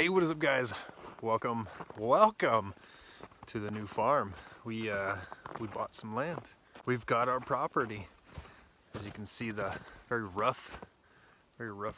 Hey, what is up, guys? Welcome to the new farm. We bought some land. We've got our property. As you can see, the very rough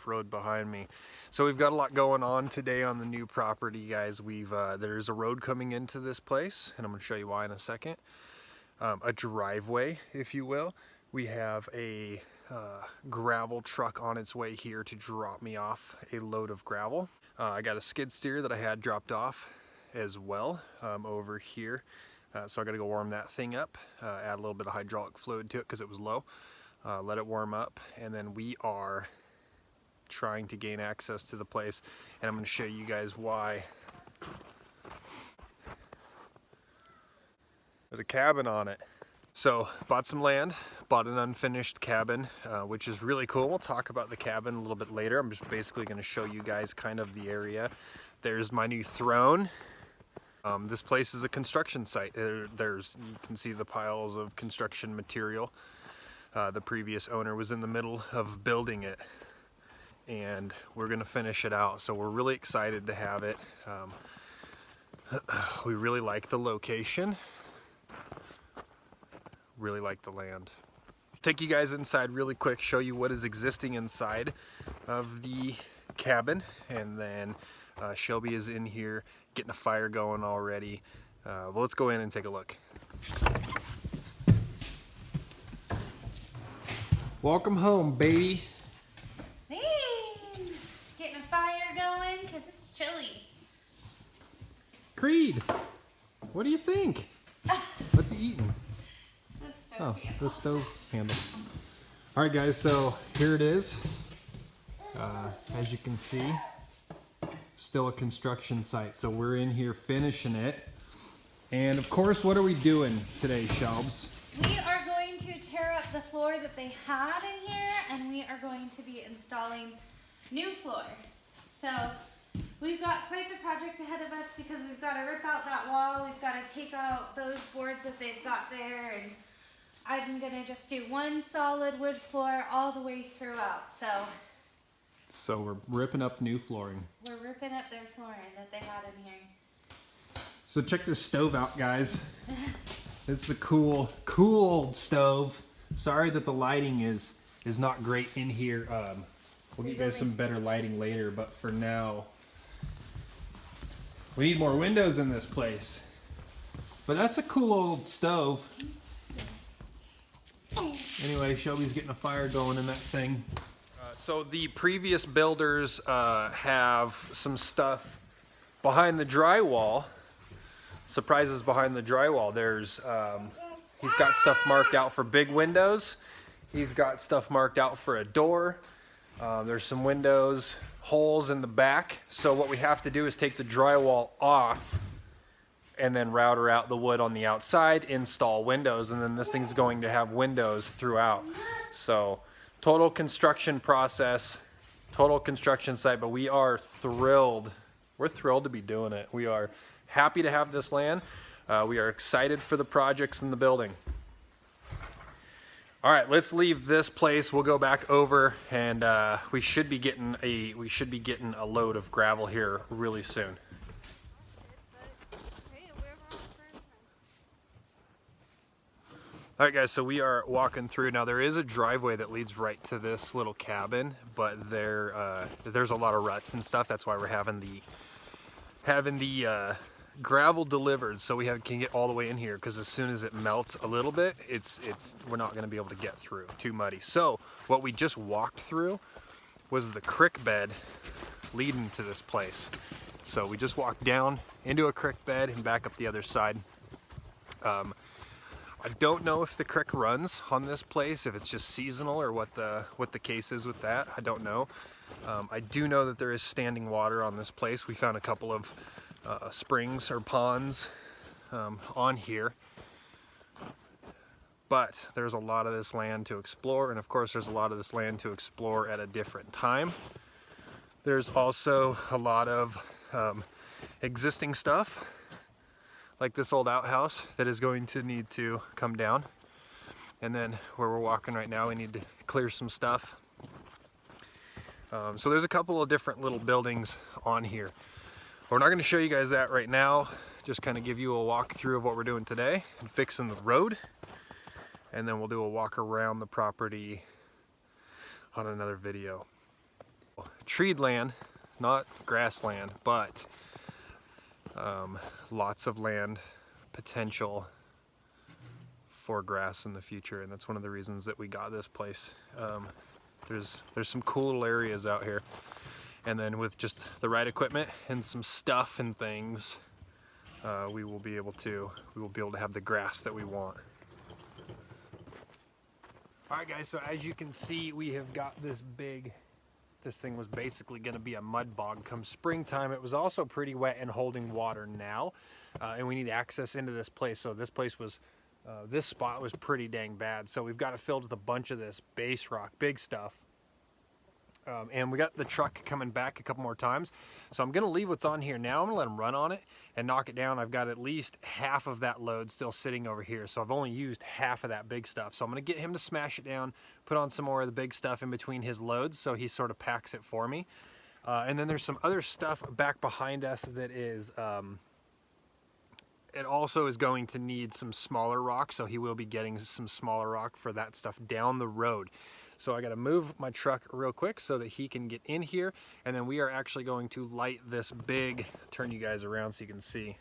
road behind me. So we've got a lot going on today on the new property, guys. There's a road coming into this place, and I'm going to show you why in a second. A driveway, if you will. We have a gravel truck on its way here to drop me off a load of gravel. I got a skid steer that I had dropped off as well over here. So I got to go warm that thing up, add a little bit of hydraulic fluid to it because it was low. Let it warm up, and then we are trying to gain access to the place, and I'm going to show you guys why. There's a cabin on it. So bought some land, bought an unfinished cabin, which is really cool. We'll talk about the cabin a little bit later. I'm just basically going to show you guys kind of the area. There's my new throne. This place is a construction site. You can see the piles of construction material. The previous owner was in the middle of building it, and we're going to finish it out. So we're really excited to have it. We really like the location. Really like the land. Take you guys inside really quick, show you what is existing inside of the cabin, and then Shelby is in here getting a fire going already. Well, let's go in and take a look. Welcome home, baby. Thanks. Getting a fire going because it's chilly. Creed, what do you think? What's he eating? Oh, the stove handle. All right, guys, so here it is. As you can see, still a construction site. So we're in here finishing it. And of course, what are we doing today, Shelbs? We are going to tear up the floor that they had in here, and we are going to be installing new floor. So we've got quite the project ahead of us because we've got to rip out that wall. We've got to take out those boards that they've got there, and I'm gonna just do one solid wood floor all the way throughout. So we're ripping up new flooring. We're ripping up their flooring that they had in here. So check this stove out, guys. This is a cool old stove. Sorry that the lighting is not great in here. We'll get you guys some better lighting later, but for now, we need more windows in this place. But that's a cool old stove. Anyway, Shelby's getting a fire going in that thing. So the previous builders have some stuff behind the drywall. Surprises behind the drywall. There's he's got stuff marked out for big windows. He's got stuff marked out for a door. There's some windows, holes in the back. So what we have to do is take the drywall off and then router out the wood on the outside, install windows, and then this thing's going to have windows throughout. So total construction process, total construction site, but we are thrilled. We're thrilled to be doing it. We are happy to have this land. We are excited for the projects in the building. All right, let's leave this place. We'll go back over, and we should be getting a load of gravel here really soon. All right, guys, so we are walking through. Now, there is a driveway that leads right to this little cabin, but there's a lot of ruts and stuff. That's why we're having the gravel delivered, so we can get all the way in here, because as soon as it melts a little bit, we're not going to be able to get through. Too muddy. So what we just walked through was the creek bed leading to this place. So we just walked down into a creek bed and back up the other side. I don't know if the creek runs on this place, if it's just seasonal or what the case is with that. I don't know. I do know that there is standing water on this place. We found a couple of springs or ponds on here. But there's a lot of this land to explore, and of course there's a lot of this land to explore at a different time. There's also a lot of existing stuff, like this old outhouse that is going to need to come down. And then where we're walking right now, we need to clear some stuff. So there's a couple of different little buildings on here. We're not going to show you guys that right now, just kind of give you a walkthrough of what we're doing today and fixing the road, and then we'll do a walk around the property on another video. Treed land, not grassland, but lots of land potential for grass in the future, and that's one of the reasons that we got this place. There's some cool little areas out here, and then with just the right equipment and some stuff and things, we will be able to have the grass that we want. All right, guys. So as you can see, we have got this thing was basically going to be a mud bog come springtime. It was also pretty wet and holding water now, and we need access into this place. So this place was, this spot was pretty dang bad. So we've got it filled with a bunch of this base rock, big stuff. And we got the truck coming back a couple more times. So I'm going to leave what's on here now. I'm going to let him run on it and knock it down. I've got at least half of that load still sitting over here. So I've only used half of that big stuff. So I'm going to get him to smash it down, put on some more of the big stuff in between his loads so he sort of packs it for me. And then there's some other stuff back behind us that is, it also is going to need some smaller rock. So he will be getting some smaller rock for that stuff down the road. So I got to move my truck real quick so that he can get in here, and then we are actually going to light this big, turn you guys around so you can see.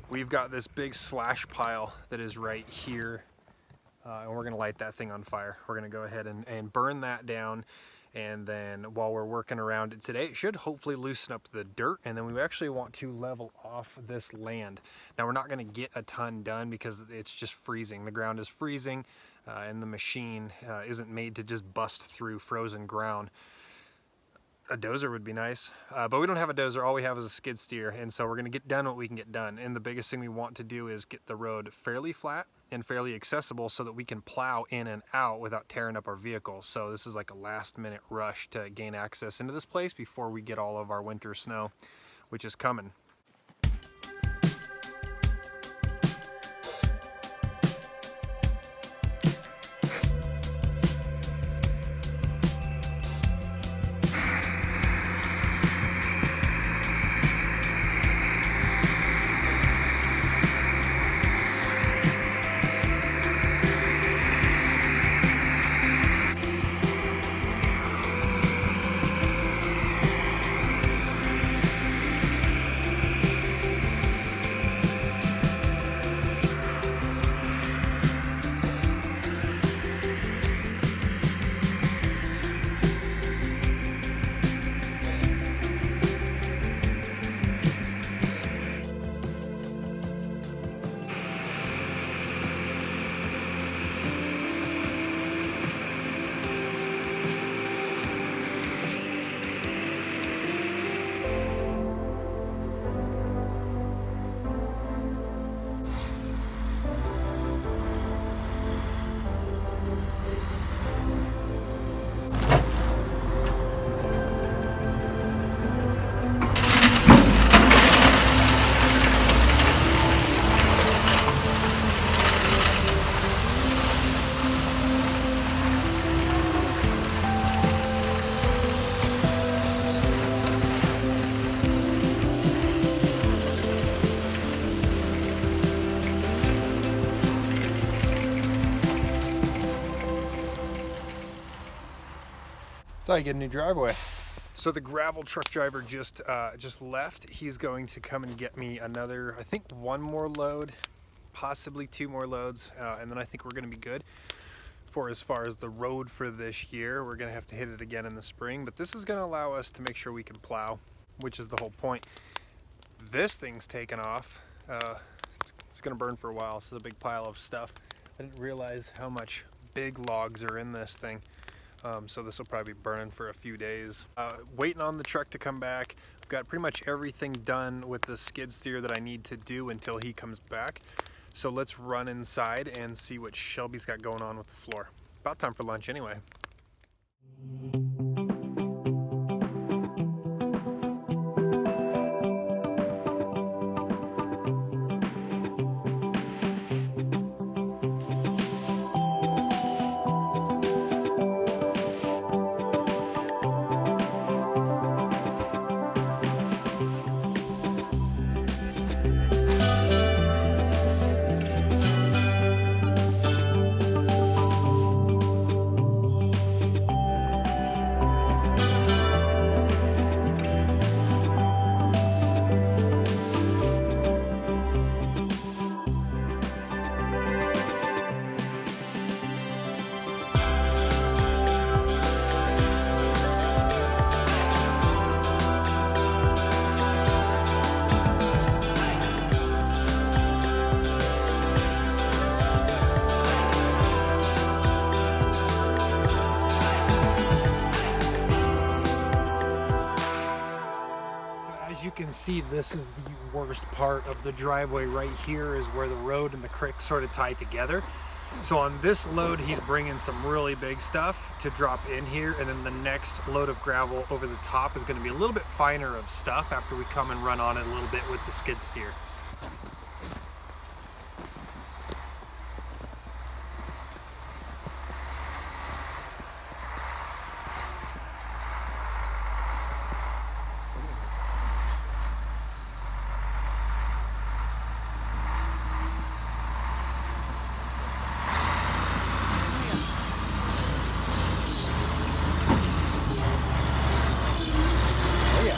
We've got this big slash pile that is right here, and we're going to light that thing on fire. We're going to go ahead and burn that down, and then while we're working around it today, it should hopefully loosen up the dirt, and then we actually want to level off this land. Now we're not going to get a ton done because it's just freezing. The ground is freezing, and the machine isn't made to just bust through frozen ground. A dozer would be nice, but we don't have a dozer. All we have is a skid steer, and so we're going to get done what we can get done. And the biggest thing we want to do is get the road fairly flat and fairly accessible so that we can plow in and out without tearing up our vehicles. So this is like a last minute rush to gain access into this place before we get all of our winter snow, which is coming. So I get a new driveway. So the gravel truck driver just left. He's going to come and get me another, I think one more load, possibly two more loads, and then I think we're going to be good for as far as the road for this year. We're going to have to hit it again in the spring, but this is going to allow us to make sure we can plow, which is the whole point. This thing's taken off. It's going to burn for a while. This is a big pile of stuff. I didn't realize how much big logs are in this thing. So this will probably be burning for a few days. Waiting on the truck to come back. I've got pretty much everything done with the skid steer that I need to do until he comes back. So let's run inside and see what Shelby's got going on with the floor. About time for lunch anyway. As you can see, this is the worst part of the driveway. Right here is where the road and the creek sort of tie together. So on this load, he's bringing some really big stuff to drop in here, and then the next load of gravel over the top is going to be a little bit finer of stuff after we come and run on it a little bit with the skid steer. Oh yeah.